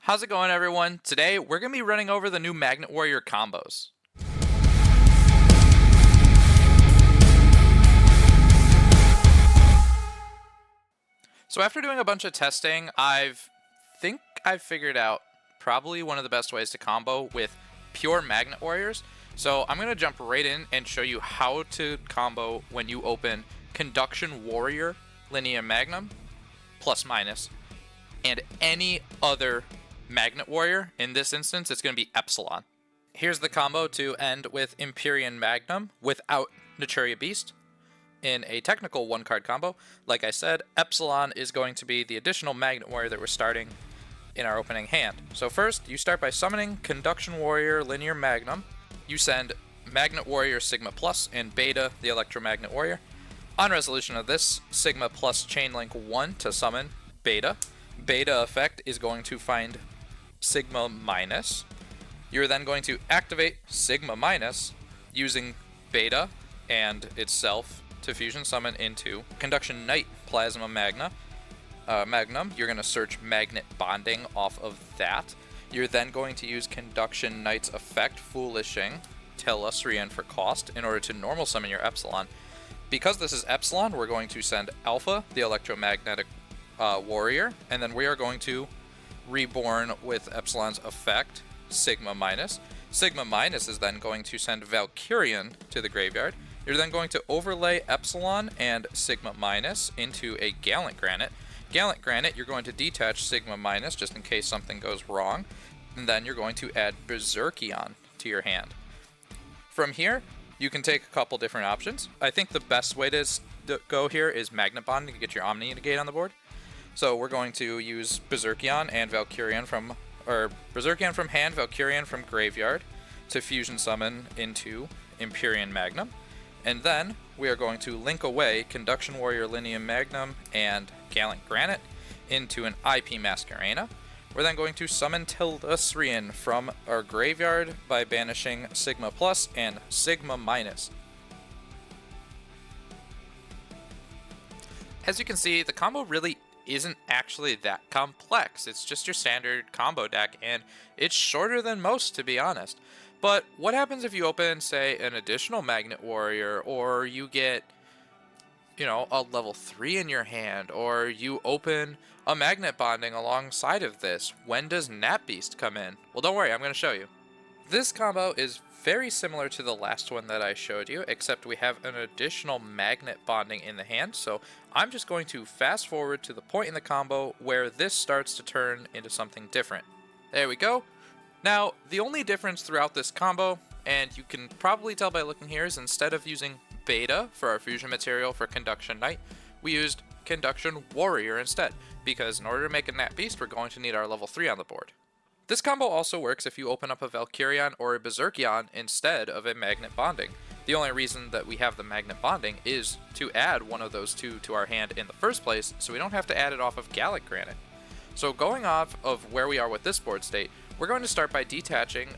How's it going, everyone? Today, we're going to be running over the new Magnet Warrior combos. So after doing a bunch of testing, I've figured out probably one of the best ways to combo with pure Magnet Warriors. So I'm going to jump right in and show you how to combo when you open Conduction Warrior Linear Magnum, plus minus, and any other Magnet Warrior. In this instance, it's going to be Epsilon. Here's the combo to end with Imperion Magnum without Naturia Beast. In a technical one-card combo, like I said, Epsilon is going to be the additional Magnet Warrior that we're starting in our opening hand. So first, you start by summoning Conduction Warrior Linear Magnum. You send Magnet Warrior Sigma Plus and Beta, the Electromagnet Warrior. On resolution of this, Sigma Plus Chainlink 1 to summon Beta. Beta effect is going to find Sigma Minus. You're then going to activate Sigma Minus using Beta and itself to Fusion Summon into Conduction Knight Plasma Magnum. You're going to search Magnet Bonding off of that. You're then going to use Conduction Knight's effect, Foolishing Tellustrian for cost, in order to normal summon your Epsilon. Because this is Epsilon, we're going to send Alpha, the Electromagnetic Warrior, and then we are going to reborn with Epsilon's effect, Sigma Minus. Sigma Minus is then going to send Valkyrian to the graveyard. You're then going to overlay Epsilon and Sigma Minus into a Gallant Granite. Gallant Granite, you're going to detach Sigma Minus just in case something goes wrong. And then you're going to add Berserkion to your hand. From here, you can take a couple different options. I think the best way to go here is Magnet Bonding to get your Omni Negate on the board. So we're going to use Berserkion and Valkyrian from hand, Valkyrian from graveyard to Fusion Summon into Imperion Magnum. And then we are going to link away Conduction Warrior Linear Magnum and Gallant Granite into an IP Masquerena. We're then going to summon Tellustrian from our graveyard by banishing Sigma Plus and Sigma Minus. As you can see, the combo really isn't actually that complex. It's just your standard combo deck, and it's shorter than most, to be honest. But what happens if you open, say, an additional Magnet Warrior, or you get, a level 3 in your hand, or you open a Magnet Bonding alongside of this? When does Nat Beast come in? Well, don't worry, I'm going to show you. This combo is very similar to the last one that I showed you, except we have an additional Magnet Bonding in the hand, so I'm just going to fast forward to the point in the combo where this starts to turn into something different. There we go. Now, the only difference throughout this combo, and you can probably tell by looking here, is instead of using Beta for our fusion material for Conduction Knight, we used Conduction Warrior instead, because in order to make a Nat Beast, we're going to need our level 3 on the board. This combo also works if you open up a Valkyrion or a Berserkion instead of a Magnet Bonding. The only reason that we have the Magnet Bonding is to add one of those two to our hand in the first place, so we don't have to add it off of Gallant Granite. So going off of where we are with this board state, we're going to start by detaching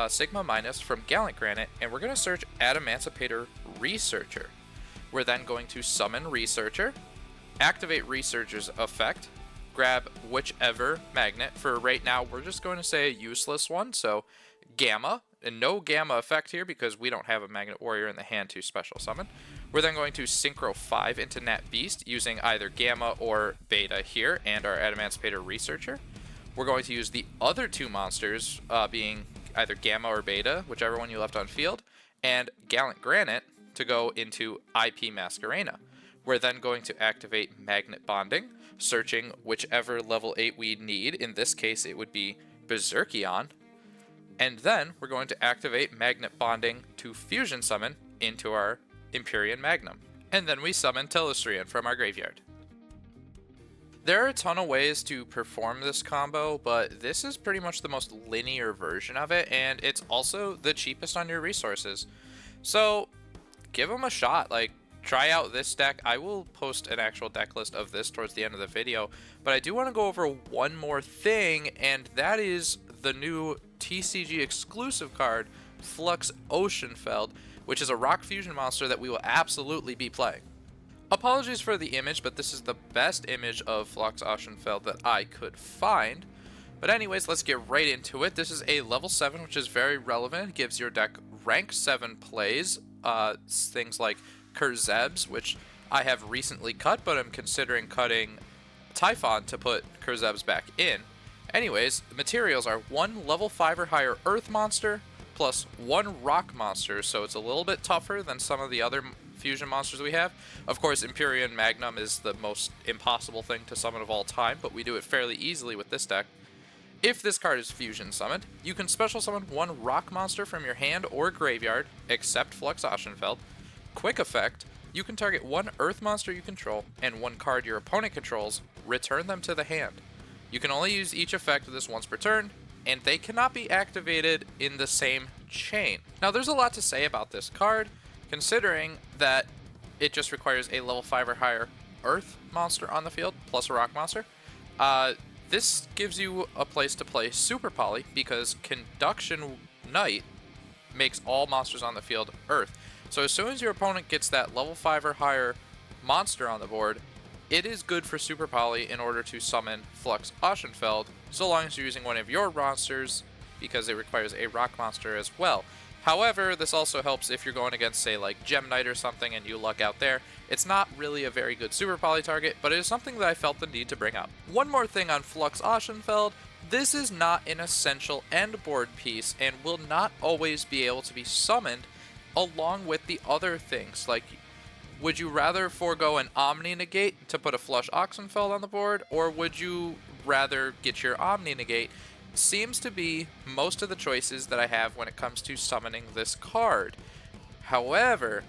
Sigma Minus from Gallant Granite, and we're going to search Emancipator Researcher. We're then going to summon Researcher, activate Researcher's effect, grab whichever magnet. For right now, we're just going to say a useless one, so Gamma, and no Gamma effect here because we don't have a Magnet Warrior in the hand to special summon. We're then going to Synchro 5 into Nat Beast using either Gamma or Beta here and our Emancipator Researcher. We're going to use the other two monsters being either Gamma or Beta, whichever one you left on field, and Gallant Granite to go into IP Masquerena. We're then going to activate Magnet Bonding, searching whichever level 8 we need. In this case, it would be Berserkion. And then we're going to activate Magnet Bonding to Fusion Summon into our Imperion Magnum. And then we summon Tellustrian from our graveyard. There are a ton of ways to perform this combo, but this is pretty much the most linear version of it, and it's also the cheapest on your resources. So give them a shot. Try out this deck. I will post an actual deck list of this towards the end of the video, but I do want to go over one more thing, and that is the new TCG exclusive card, Flux Oceanfeld, which is a rock fusion monster that we will absolutely be playing. Apologies for the image, but this is the best image of Flux Oceanfeld that I could find. But anyways, let's get right into it. This is a level 7, which is very relevant. It gives your deck rank 7 plays, things like Kurzebs, which I have recently cut, but I'm considering cutting Typhon to put Kurzebs back in. Anyways, the materials are 1 level 5 or higher Earth monster, plus 1 Rock monster, so it's a little bit tougher than some of the other fusion monsters we have. Of course, Imperion Magnum is the most impossible thing to summon of all time, but we do it fairly easily with this deck. If this card is fusion summoned, you can special summon 1 rock monster from your hand or graveyard, except Flux Ashenfeld. Quick effect, you can target 1 earth monster you control and 1 card your opponent controls, return them to the hand. You can only use each effect of this once per turn, and they cannot be activated in the same chain. Now there's a lot to say about this card, considering that it just requires a level 5 or higher earth monster on the field, plus a rock monster. This gives you a place to play Super Poly, because Conduction Knight makes all monsters on the field Earth. So as soon as your opponent gets that level 5 or higher monster on the board, it is good for Super Poly in order to summon Flux Ashenfeld, so long as you're using one of your monsters, because it requires a rock monster as well. However, this also helps if you're going against, say, like Gem Knight or something and you luck out there. It's not really a very good Super Poly target, but it is something that I felt the need to bring up. One more thing on Flux Ashenfeld, this is not an essential end board piece and will not always be able to be summoned along with the other things. Like, would you rather forego an Omni Negate to put a Flush Oxenfeld on the board, or would you rather get your Omni Negate? Seems to be most of the choices that I have when it comes to summoning this card. However,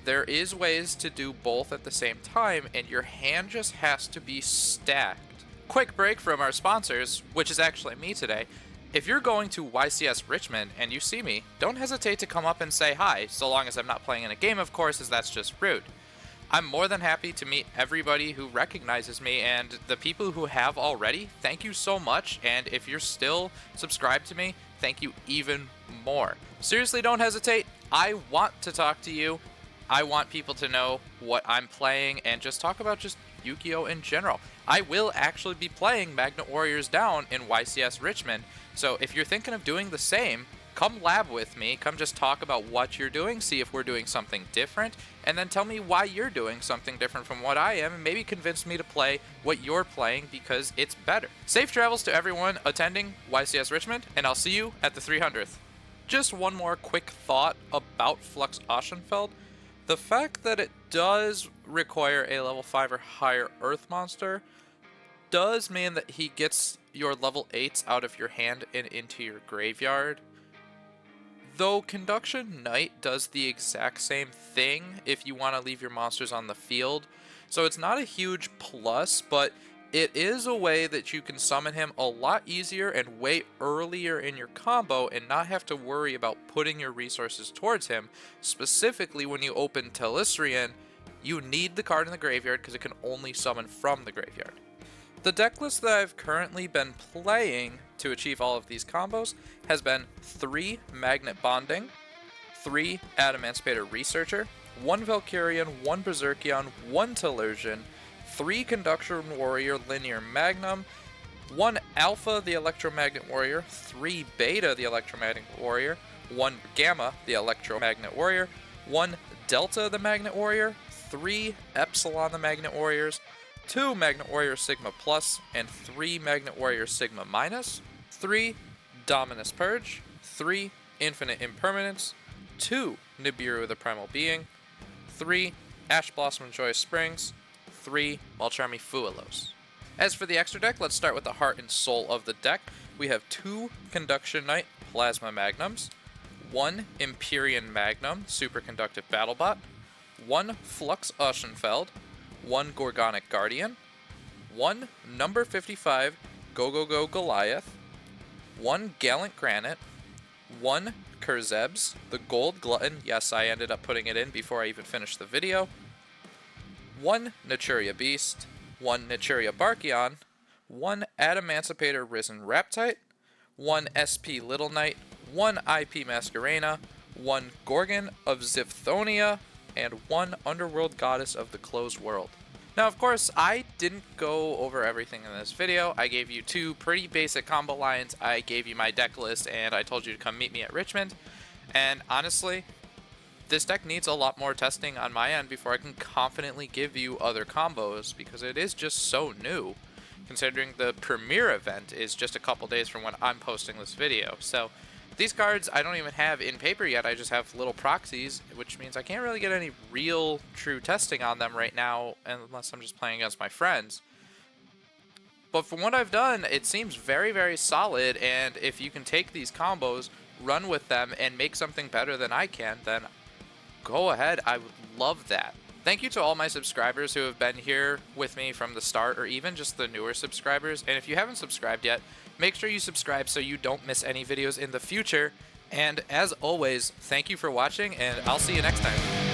there is ways to do both at the same time, and your hand just has to be stacked. Quick break from our sponsors, which is actually me today. If you're going to YCS Richmond and you see me, don't hesitate to come up and say hi, so long as I'm not playing in a game, of course, as that's just rude. I'm more than happy to meet everybody who recognizes me, and the people who have already, thank you so much, and if you're still subscribed to me, thank you even more. Seriously, don't hesitate. I want to talk to you. I want people to know what I'm playing and just talk about just Yu-Gi-Oh! In general. I will actually be playing Magnet Warriors Down in YCS Richmond, so if you're thinking of doing the same, come lab with me, come just talk about what you're doing, see if we're doing something different, and then tell me why you're doing something different from what I am, and maybe convince me to play what you're playing because it's better. Safe travels to everyone attending YCS Richmond, and I'll see you at the 300th. Just one more quick thought about Flux Ashenfeld. The fact that it does require a level 5 or higher Earth monster does mean that he gets your level 8s out of your hand and into your graveyard. Though Conduction Knight does the exact same thing if you want to leave your monsters on the field, so it's not a huge plus, but it is a way that you can summon him a lot easier and way earlier in your combo and not have to worry about putting your resources towards him. Specifically, when you open Telesrian, you need the card in the graveyard because it can only summon from the graveyard. The deck list that I've currently been playing to achieve all of these combos has been 3 Magnet Bonding, 3 Adamantipator Researcher, 1 Valkyrian, 1 Berserkion, 1 Telursian, 3 Conduction Warrior Linear Magnum, 1 Alpha the Electromagnet Warrior, 3 Beta the Electromagnet Warrior, 1 Gamma the Electromagnet Warrior, 1 Delta the Magnet Warrior, 3 Epsilon the Magnet Warriors, 2 Magnet Warrior Sigma Plus, and 3 Magnet Warrior Sigma Minus, 3 Dominus Purge, 3 Infinite Impermanence, 2 Nibiru the Primal Being, 3 Ash Blossom Joyous Springs, 3 Mulcharmy Fuelos. As for the extra deck, let's start with the heart and soul of the deck. We have 2 Conduction Knight Plasma Magnums, 1 Empyrean Magnum Superconductive Battlebot, 1 Flux Ashenfeld, 1 Gorgonic Guardian, 1 number 55 Go Go Go Goliath, 1 Gallant Granite, 1 Kurzebs, the Gold Glutton, yes, I ended up putting it in before I even finished the video, 1 Naturia Beast, 1 Naturia Barkion, 1 Adamantipator Risen Raptite, 1 SP Little Knight, 1 IP Masquerena, 1 Gorgon of Ziphthonia, and 1 Underworld Goddess of the Closed World. Now, of course, I didn't go over everything in this video. I gave you two pretty basic combo lines, I gave you my deck list, and I told you to come meet me at Richmond. And honestly, this deck needs a lot more testing on my end before I can confidently give you other combos, because it is just so new, considering the premiere event is just a couple days from when I'm posting this video. So these cards I don't even have in paper yet, I just have little proxies, which means I can't really get any real true testing on them right now unless I'm just playing against my friends. But from what I've done, it seems very, very solid, and if you can take these combos, run with them, and make something better than I can, then go ahead, I would love that. Thank you to all my subscribers who have been here with me from the start, or even just the newer subscribers. And if you haven't subscribed yet, make sure you subscribe so you don't miss any videos in the future. And as always, thank you for watching, and I'll see you next time.